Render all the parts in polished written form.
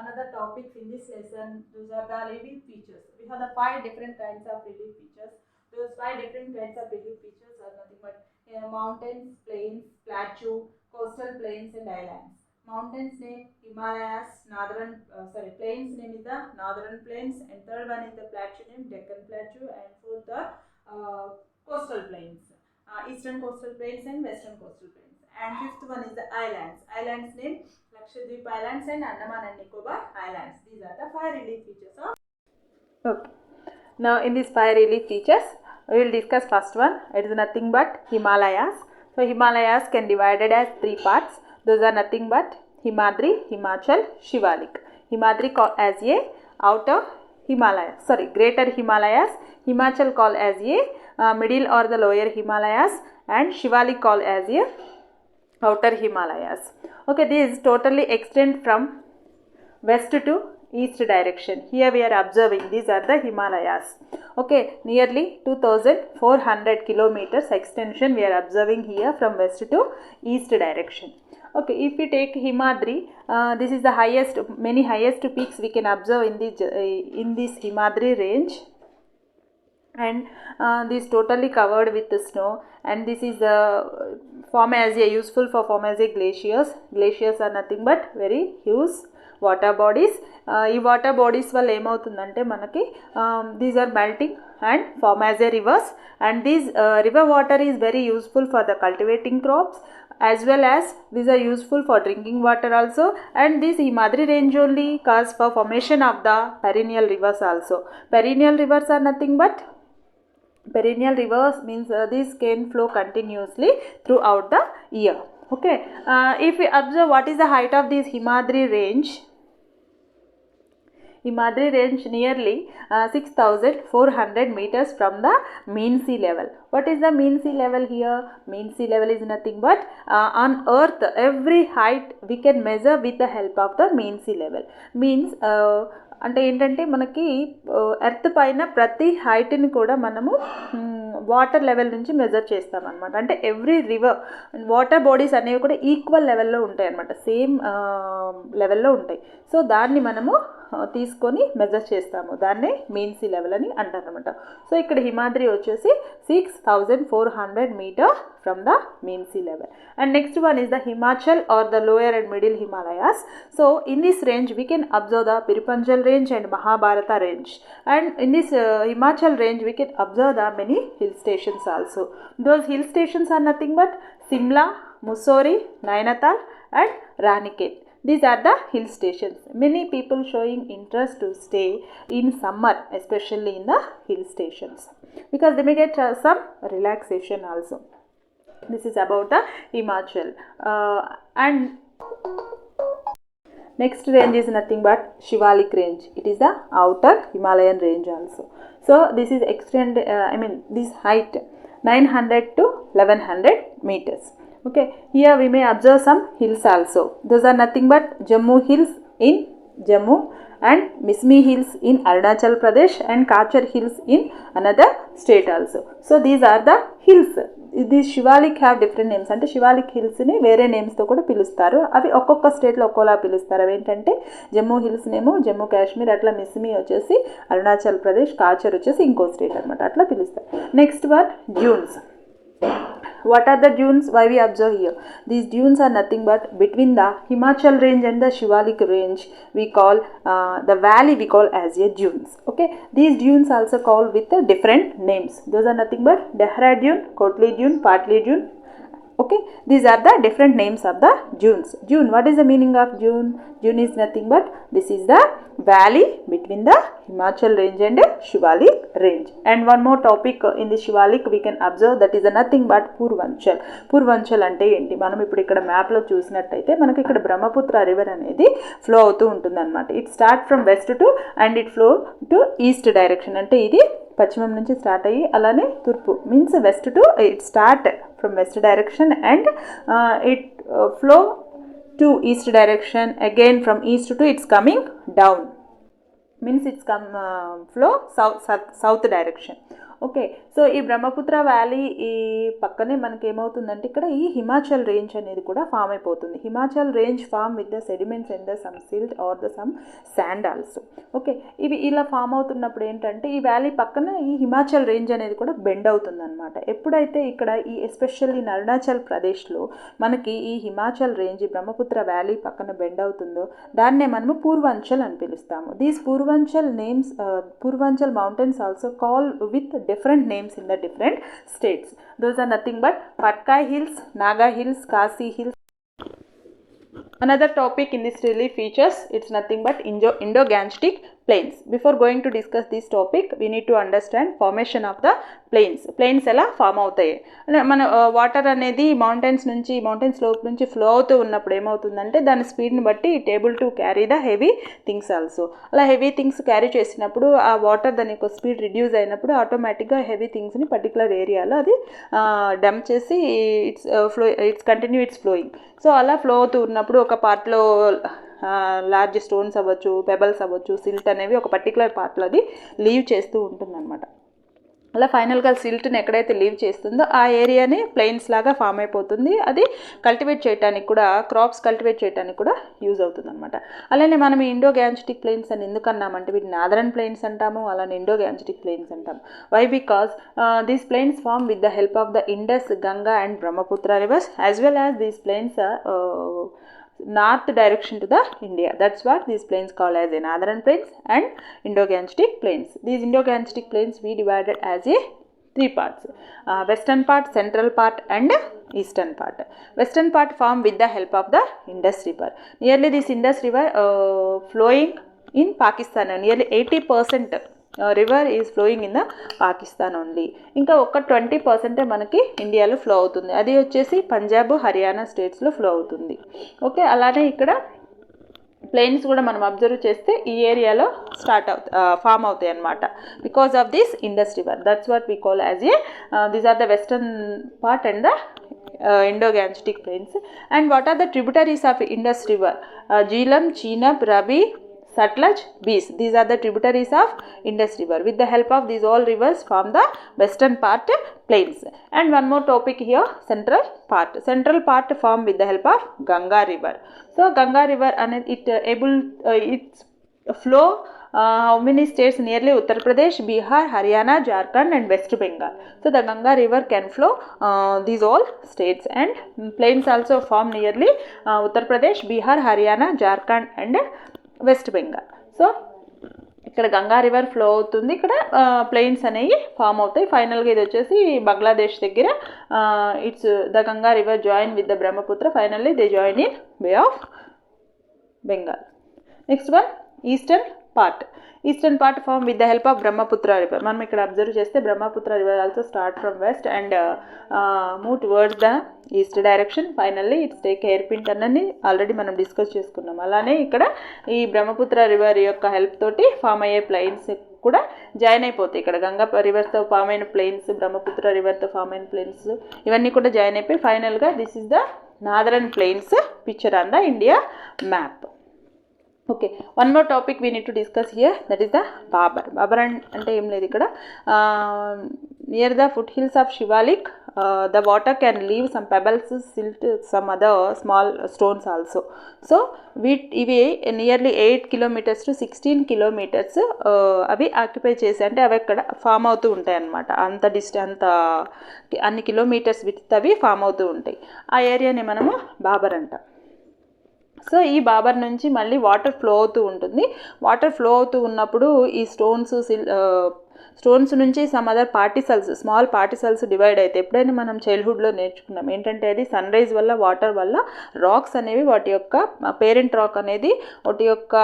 another topics in this lesson. Those are the relief features. We have the 5 different kinds of relief features. Those 5 different kinds of relief features are nothing but mountains, plains, plateau, coastal plains and islands. Mountains name Himalayas, plains name is the northern plains, and third one is the plateau name Deccan Plateau, and fourth the coastal plains, eastern coastal plains and western coastal plains, and fifth one is the islands. Islands name Lakshadweep Islands and Andaman and Nicobar Islands. These are the 5 relief features of. Okay. Now in these 5 relief features, we will discuss first one. It is nothing but Himalayas. So Himalayas can be divided as 3 parts. Those are nothing but Himadri, Himachal, Shivalik. Himadri called as a outer Himalayas, greater Himalayas. Himachal called as a middle or the lower Himalayas, and Shivalik called as a outer Himalayas. Okay, this totally extend from west to east direction. Here we are observing these are the Himalayas. Okay, nearly 2400 kilometers extension we are observing here from west to east direction. Okay, if we take Himadri, this is the highest, many highest peaks we can observe in this Himadri range, and this totally covered with the snow, and this is useful for form as a glaciers. Glaciers are nothing but very huge water bodies. ఈ water bodies వల్ల ఏమవుతుందంటే మనకి these are melting and form as a rivers, and this river water is very useful for the cultivating crops, as well as these are useful for drinking water also, and this Himadri range only cause for formation of the perennial rivers also. Perennial rivers are nothing but perennial rivers means these can flow continuously throughout the year. Okay, if we observe what is the height of this Himadri range, Himadri range nearly 6,400 meters from the mean sea level. What is the mean sea level here? Mean sea level is nothing but on earth every height we can measure with the help of the mean sea level. Means అంటే ఏంటంటే మనకి earth పైన ప్రతి హైట్ని కూడా మనము water level నుంచి measure చేస్తామన్నమాట. అంటే ఎవ్రీ రివర్ వాటర్ బాడీస్ అనేవి కూడా ఈక్వల్ లెవెల్లో ఉంటాయి అన్నమాట, సేమ్ లెవెల్లో ఉంటాయి. సో దాన్ని మనము తీసుకొని మెజర్ చేస్తాము, దాన్నే మీన్ సీ లెవెల్ అని అంటారు అనమాట. సో ఇక్కడ హిమాద్రి వచ్చేసి 6,400 metre from the mean sea level. And next one is the Himachal or the lower and middle Himalayas. So in this range we can observe the Pir Panjal range and Mahabharata range, and in this Himachal range we can observe the many hill stations also. Those hill stations are nothing but Simla, Mussoorie, Nainital and Ranikhet. These are the hill stations. Many people showing interest to stay in summer, especially in the hill stations, because they may get some relaxation also. This is about the Himachal. And next range is nothing but Shivalik range. It is the outer Himalayan range also. So this is this height 900 to 1100 meters. Okay, here we may observe some hills also. Those are nothing but Jammu hills in Jammu, and Mismi hills in Arunachal Pradesh, and Kachar hills in another state also. So these are the hills. These Shivalik have different names. అంటే శివాలిక్ హిల్స్ని వేరే నేమ్స్తో కూడా పిలుస్తారు. అవి ఒక్కొక్క స్టేట్లో ఒక్కోలా పిలుస్తారు. అవి ఏంటంటే జమ్మూ హిల్స్ నేమో జమ్మూ కాశ్మీర్, అట్లా మిస్మి వచ్చేసి అరుణాచల్ ప్రదేశ్, కాచర్ వచ్చేసి ఇంకో స్టేట్ అనమాట, అట్లా పిలుస్తారు. Next one dunes. What are the dunes? Why we observe here? These dunes are nothing but between the Himachal range and the Shivalik range. We call the valley we call as a dunes. Okay, these dunes also called with different names. Those are nothing but Dehra dune, Kotli dune, Patli dune. Okay, these are the different names of the dunes. Dune, what is the meaning of dune? Dune is nothing but this is the valley between the Himachal range and Shivalik range. And one more topic in the Shivalik we can observe, that is nothing but Purvanchal. Purvanchal అంటే ఏంటి? మనం ఇప్పుడు ఇక్కడ మ్యాప్లో చూసినట్టయితే మనకి ఇక్కడ Brahmaputra river అనేది ఫ్లో అవుతూ ఉంటుందన్నమాట. It start from west to and it flow to east direction. అంటే ఇది పశ్చిమం నుంచి స్టార్ట్ అయ్యి అలానే తూర్పు means west to it start from west direction and it flow to east direction. Again from east to it's coming down, means it's come flow south direction. Okay, so ఈ Brahmaputra valley ఈ పక్కనే మనకి ఏమవుతుందంటే ఇక్కడ ఈ హిమాచల్ రేంజ్ అనేది కూడా form అయిపోతుంది. Himachal range form with the sediments and the some silt or the some sand also. Okay, ఇవి ఇలా ఫామ్ అవుతున్నప్పుడు ఏంటంటే ఈ వ్యాలీ పక్కన ఈ హిమాచల్ రేంజ్ అనేది కూడా బెండ్ అవుతుంది అనమాట. ఎప్పుడైతే ఇక్కడ ఈ ఎస్పెషల్లీ అరుణాచల్ ప్రదేశ్లో మనకి ఈ హిమాచల్ రేంజ్ బ్రహ్మపుత్ర వ్యాలీ పక్కన బెండ్ అవుతుందో దాన్నే మనము పూర్వాంచల్ అని పిలుస్తాము. These Purvanchal mountains also call with different names in the different states. Those are nothing but Patkai Hills, Naga Hills, Kasi Hills. Another topic in this relief features, it's nothing but Indo-Gangetic plains. Before going to discuss this topic, we need to understand formation of the plains ఎలా form అవుతాయి. మన water అనేది mountain slope నుంచి flow అవుతూ ఉన్నప్పుడు ఏమవుతుందంటే దాని స్పీడ్ని బట్టి it able to carry the heavy things also. అలా హెవీ థింగ్స్ క్యారీ చేసినప్పుడు ఆ వాటర్ దాని యొక్క స్పీడ్ రిడ్యూస్ అయినప్పుడు ఆటోమేటిక్గా హెవీ థింగ్స్ని పర్టికులర్ ఏరియాలో అది డంప్ చేసి ఇట్స్ ఫ్లోయింగ్. సో అలా ఫ్లో అవుతూ ఉన్నప్పుడు ఒక పార్ట్లో లార్జ్ స్టోన్స్ అవ్వచ్చు, పెబల్స్ అవ్వచ్చు, సిల్ట్ అనేవి ఒక పర్టికులర్ పార్ట్లో అది లీవ్ చేస్తూ ఉంటుందన్నమాట. అలా ఫైనల్గా సిల్ట్ని ఎక్కడైతే లీవ్ చేస్తుందో ఆ ఏరియాని ప్లెయిన్స్ లాగా ఫామ్ అయిపోతుంది. అది కల్టివేట్ చేయడానికి కూడా, క్రాప్స్ కల్టివేట్ చేయడానికి కూడా యూజ్ అవుతుంది అనమాట. అలానే మనం ఇండో-గ్యాంజెటిక్ ప్లెయిన్స్ అని ఎందుకు అన్నామంటే వీటిని నాదరన్ ప్లెయిన్స్ అంటాము, అలానే ఇండో-గ్యాంజెటిక్ ప్లెయిన్స్ అంటాము. Why? Because these plains form with the help of the Indus, Ganga and Brahmaputra rivers, as well as these plains are north direction to the India. That's what these plains called as the Northern Plains and Indo-Gangetic Plains. These Indo-Gangetic Plains we divided as a 3 parts: western part, central part and eastern part. Western part formed with the help of the Indus River. Nearly this Indus River flowing in Pakistan, nearly 80% river is flowing in the Pakistan only. ఇంకా ఒక 20% మనకి ఇండియాలో flow అవుతుంది, అది వచ్చేసి పంజాబ్, హర్యానా స్టేట్స్లో flow అవుతుంది. Okay, అలానే ఇక్కడ ప్లెయిన్స్ కూడా మనం అబ్జర్వ్ చేస్తే ఈ ఏరియాలో ఫామ్ అవుతాయి అన్నమాట because of this Indus river. That's what we call as these are the western part and the Indo-Gangetic plains. And what are the tributaries of Indus river? Jhelum, Chenab, Ravi, Satluj, Beas. These are the tributaries of Indus river. With the help of these all rivers form the western part plains. And one more topic here, central part. Central part form with the help of Ganga river. So Ganga river and its flow how many states? Nearly Uttar Pradesh, Bihar, Haryana, Jharkhand and West Bengal. So the Ganga river can flow these all states, and plains also form nearly Uttar Pradesh, Bihar, Haryana, Jharkhand and west Bengal. So ఇక్కడ Ganga river flow అవుతుంది, ఇక్కడ plains అనేవి form అవుతాయి. ఫైనల్గా ఇది వచ్చేసి బంగ్లాదేశ్ దగ్గర it's the Ganga river join with the Brahmaputra. Finally they join in bay of Bengal. Next one eastern part. Eastern part form with the help of Brahmaputra river. మనం ఇక్కడ అబ్జర్వ్ చేస్తే Brahmaputra river also start from west and move towards the east direction. Finally it's take hair pin turn అని already మనం discuss చేసుకున్నాం. అలానే ఇక్కడ ఈ Brahmaputra river యొక్క హెల్ప్ తోటి ఫామ్ అయ్యే ప్లెయిన్స్ కూడా జాయిన్ అయిపోతాయి. ఇక్కడ గంగా రివర్తో ఫామ్ అయిన ప్లెయిన్స్, బ్రహ్మపుత్ర రివర్తో ఫామ్ అయిన ప్లెయిన్స్ ఇవన్నీ కూడా జాయిన్ అయిపోయి ఫైనల్గా this is the northern plains picture on the India map. Okay, one more topic we need to discuss here, that is the Bhabar. Bhabar అంటే ఏం లేదు, ఇక్కడ near the foothills of Shivalik the water can leave some pebbles, silt, some other small stones also. So ఇవి nearly 8 kilometers to 16 kilometers అవి occupy చేసి, అంటే అవి అక్కడ ఫామ్ అవుతూ ఉంటాయి అన్నమాట. అన్ని కిలోమీటర్స్ విత్ అవి ఫామ్ అవుతూ ఉంటాయి. ఆ ఏరియాని మనము బాబర్ అంటాం. సో ఈ బాబర్ నుంచి మళ్ళీ వాటర్ ఫ్లో అవుతూ ఉంటుంది. వాటర్ ఫ్లో అవుతూ ఉన్నప్పుడు ఈ స్టోన్స్ నుంచి some other particles, small particles divide అయితే, ఎప్పుడైనా మనం చైల్డ్హుడ్లో నేర్చుకున్నాం ఏంటంటే అది సన్ రైజ్ వల్ల, వాటర్ వల్ల రాక్స్ అనేవి వాటి యొక్క పేరెంట్ రాక్ అనేది వాటి యొక్క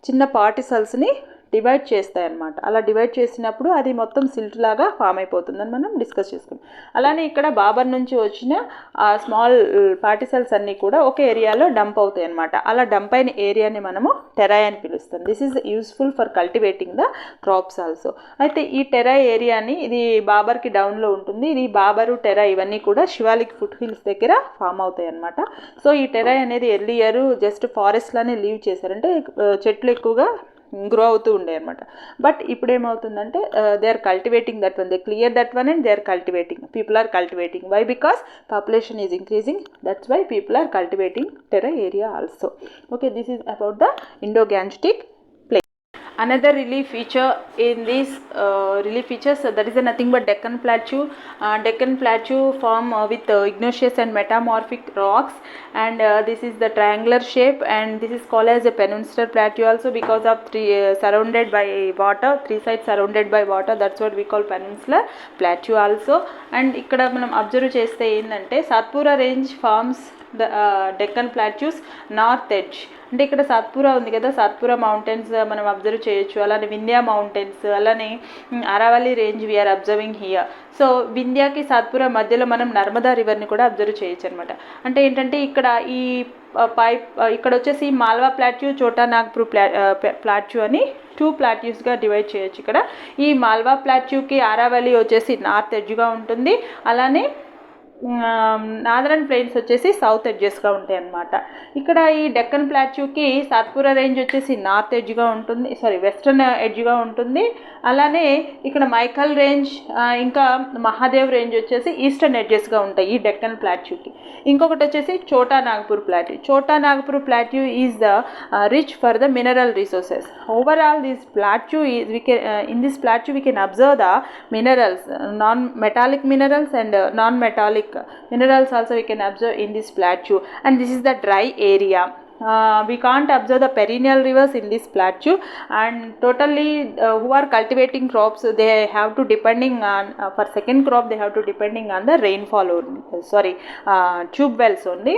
చిన్న పార్టికల్స్ని డివైడ్ చేస్తాయన్నమాట. అలా డివైడ్ చేసినప్పుడు అది మొత్తం సిల్ట్ లాగా ఫామ్ అయిపోతుందని మనం డిస్కస్ చేసుకున్నాం. అలానే ఇక్కడ బాబర్ నుంచి వచ్చిన ఆ స్మాల్ పార్టికల్స్ అన్నీ కూడా ఒక ఏరియాలో డంప్ అవుతాయి అన్నమాట. అలా డంప్ అయిన ఏరియాని మనము టెరాయ్ అని పిలుస్తాం. This is useful for cultivating the crops also. అయితే ఈ టెరాయ్ ఏరియాని, ఇది బాబర్కి డౌన్లో ఉంటుంది. ఇది బాబరు, టెరాయ్ ఇవన్నీ కూడా శివాలిక్ ఫుట్ హిల్స్ దగ్గర ఫామ్ అవుతాయి అన్నమాట. సో ఈ టెరాయ్ అనేది ఎర్లియర్ జస్ట్ ఫారెస్ట్లోనే లీవ్ చేశారు, అంటే చెట్లు ఎక్కువగా గ్రో అవుతూ ఉండే అనమాట. బట్ ఇప్పుడు ఏమవుతుందంటే they are cultivating that one, they clear that one and they are cultivating, people are cultivating. Why? Because population is increasing, that's why people are cultivating terra area also. Okay, this is about the Indo-Gangetic. Another relief feature in these relief features, that is nothing but Deccan Plateau. Deccan Plateau form with igneous and metamorphic rocks, and this is the triangular shape, and this is called as a peninsular plateau also because of surrounded by water, three sides surrounded by water, that's what we call peninsular plateau also. And ikkada manam observe cheste endante Satpura range forms the Deccan Plateau's north edge. అంటే ఇక్కడ సాత్పురా ఉంది కదా, Satpura mountains మనం observe చేయొచ్చు. అలానే Vindhya mountains, అలానే Aravalli range we are observing here. So వింధ్యాకి సాత్పురా మధ్యలో మనం నర్మదా రివర్ని కూడా అబ్జర్వ్ చేయొచ్చు అనమాట. అంటే ఏంటంటే ఇక్కడ ఈ ఇక్కడ వచ్చేసి మాల్వా ప్లాట్యూ, చోటా నాగ్పూర్ ప్లాట్యూ అని 2 ప్లాట్యూస్గా డివైడ్ చేయొచ్చు. ఇక్కడ ఈ మాల్వా ప్లాట్యూకి అరావళి వచ్చేసి నార్త్ ఎడ్జ్గా ఉంటుంది, అలానే నాదరన్ ప్లెయిన్స్ వచ్చేసి సౌత్ ఎడ్జెస్గా ఉంటాయి అన్నమాట. ఇక్కడ ఈ డెక్కన్ ప్లాట్యూకి సాత్పురా రేంజ్ వచ్చేసి నార్త్ ఎడ్జ్గా ఉంటుంది, వెస్ట్రన్ ఎడ్జ్గా ఉంటుంది. అలానే ఇక్కడ మైఖల్ రేంజ్ ఇంకా మహాదేవ్ రేంజ్ వచ్చేసి ఈస్టర్న్ ఎడ్జెస్గా ఉంటాయి ఈ డెక్కన్ ప్లాట్యూకి. ఇంకొకటి వచ్చేసి చోటా నాగ్పూర్ ప్లాట్యూ. చోటా Nagpur plateau is the rich for the mineral resources. Overall this plateau in this plateau we can observe the minerals, non-metallic minerals and non-metallic minerals also we can observe in this plateau. And this is the dry area. We can't observe the perennial rivers in this plateau, and totally who are cultivating crops, they have to depending on for second crop they have to depending on the rainfall only, tube wells only.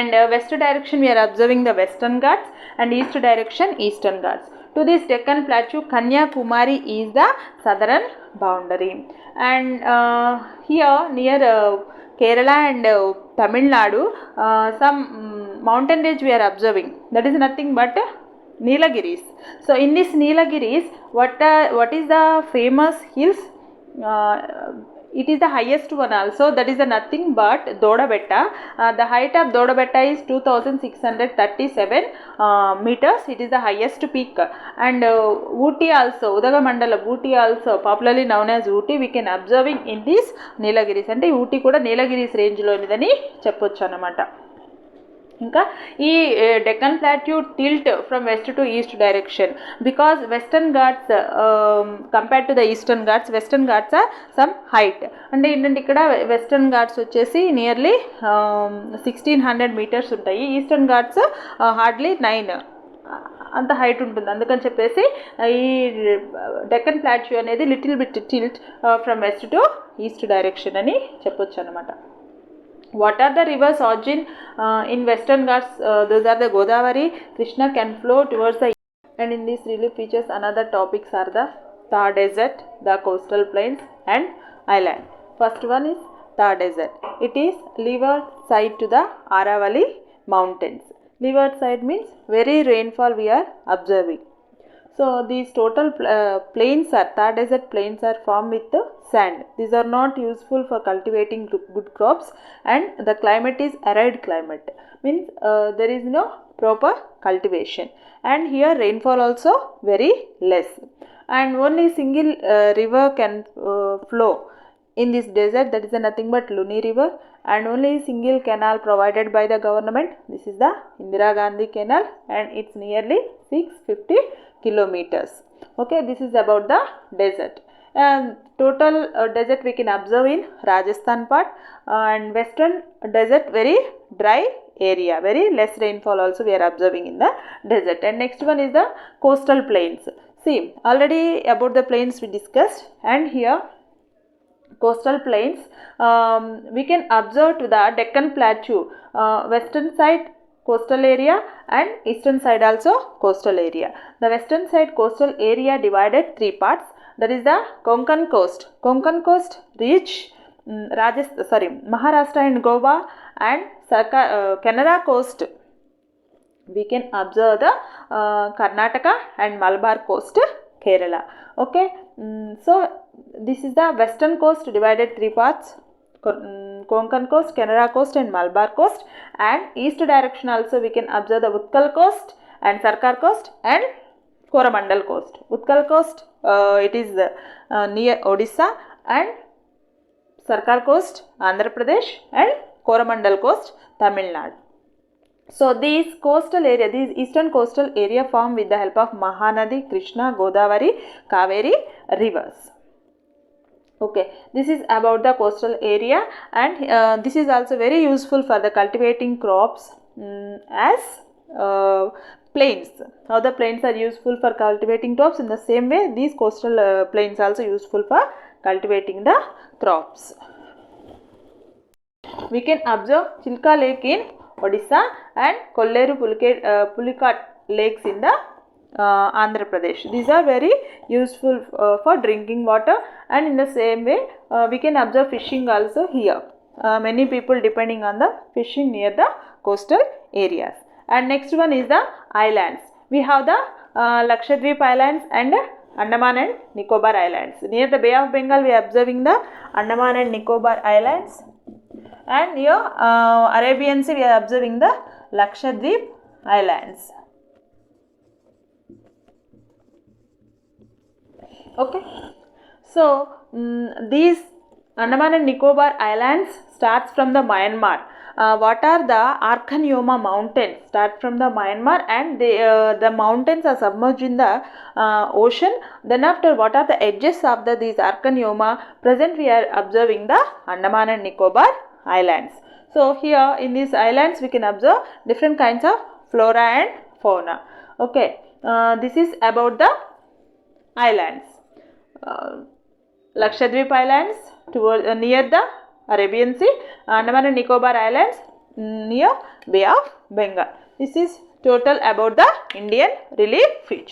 And west direction we are observing the Western Ghats, and east direction Eastern Ghats. To this Deccan Plateau, Kanyakumari is the southern boundary. And here near Kerala and Tamil Nadu, some mountain range we are observing. That is nothing but Nilagiris. So in this Nilagiris, what is the famous hills? It is the highest one also, that is nothing but Dodabetta. The height of Dodabetta is 2637 meters. It is the highest peak. And Ooty also, Udagamandala Ooty also, popularly known as Ooty, we can observing in this Nilagiris. అంటే Ooty కూడా Nilagiris range లో ఉన్నదని చెప్పొచ్చు అన్నమాట. ఇంకా ఈ Deccan plateau tilt from west to east direction because Western Ghats compared to the Eastern Ghats, Western Ghats are some height. అంటే ఏంటంటే ఇక్కడ వెస్టర్న్ ఘాట్స్ వచ్చేసి నియర్లీ 1600 మీటర్స్ ఉంటాయి, ఈస్టర్న్ ఘాట్స్ హార్డ్లీ 9 అంత హైట్ ఉంటుంది. అందుకని చెప్పేసి ఈ డెక్కన్ ప్లాట్యూ అనేది little bit tilt from west to east direction అని చెప్పొచ్చు అనమాట. What are the rivers origin in Western Ghats? Those are the Godavari, Krishna can flow towards the east. And in these relief features, another topics are the Thar Desert, the coastal plains and island. First one is Thar Desert. It is leeward side to the Aravalli mountains. Leeward side means very rainfall we are observing. So these total plains are, Thar Desert plains are formed with sand. These are not useful for cultivating good crops, and the climate is arid climate, means there is no proper cultivation, and here rainfall also very less, and only single river can flow in this desert, that is nothing but Luni river, and only single canal provided by the government. This is the Indira Gandhi canal, and it's nearly 650 kilometers. Okay, this is about the desert. And total desert we can observe in Rajasthan part, and western desert very dry area, very less rainfall also we are observing in the desert. And next one is the coastal plains. See, already about the plains we discussed, and here coastal plains we can observe to the Deccan Plateau, western side coastal area and eastern side also coastal area. The western side coastal area divided 3 parts, that is the Konkan coast. Konkan coast reach Maharashtra and Goa, and Canara coast we can observe the Karnataka and Malabar coast, Kerala. Okay, so this is the western coast divided 3 parts, Konkan coast, Canara coast and Malabar coast. And east direction also we can observe the Utkal coast and Sarkar coast and Coromandel coast. Utkal coast, it is near Odisha, and Sarkar coast, Andhra Pradesh, and Coromandel coast, Tamil Nadu. So these coastal area, these eastern coastal area form with the help of Mahanadi, Krishna, Godavari, Kaveri rivers. Okay, this is about the coastal area, and this is also very useful for the cultivating crops as plains. How the plains are useful for cultivating crops, in the same way these coastal plains also useful for cultivating the crops. We can observe Chilka Lake in Odisha and Kolleru Pulikat lakes in the Andhra Pradesh. These are very useful for drinking water, and in the same way we can observe fishing also here. Many people depending on the fishing near the coastal areas. And next one is the islands. We have the Lakshadweep Islands and Andaman and Nicobar Islands. Near the Bay of Bengal we are observing the Andaman and Nicobar Islands, and here Arabian Sea we are observing the Lakshadweep Islands. Okay, so these Andaman and Nicobar Islands starts from the Myanmar. What are the Arkhanyoma mountains? Start from the Myanmar, and the mountains are submerged in the ocean. Then after, what are the edges of these Arkhanyoma? Present we are observing the Andaman and Nicobar Islands. So here in these islands we can observe different kinds of flora and fauna. Okay, this is about the islands. Lakshadweep Islands near the Arabian Sea, Andaman and Nicobar Islands near Bay of Bengal. This is total about the Indian relief feature.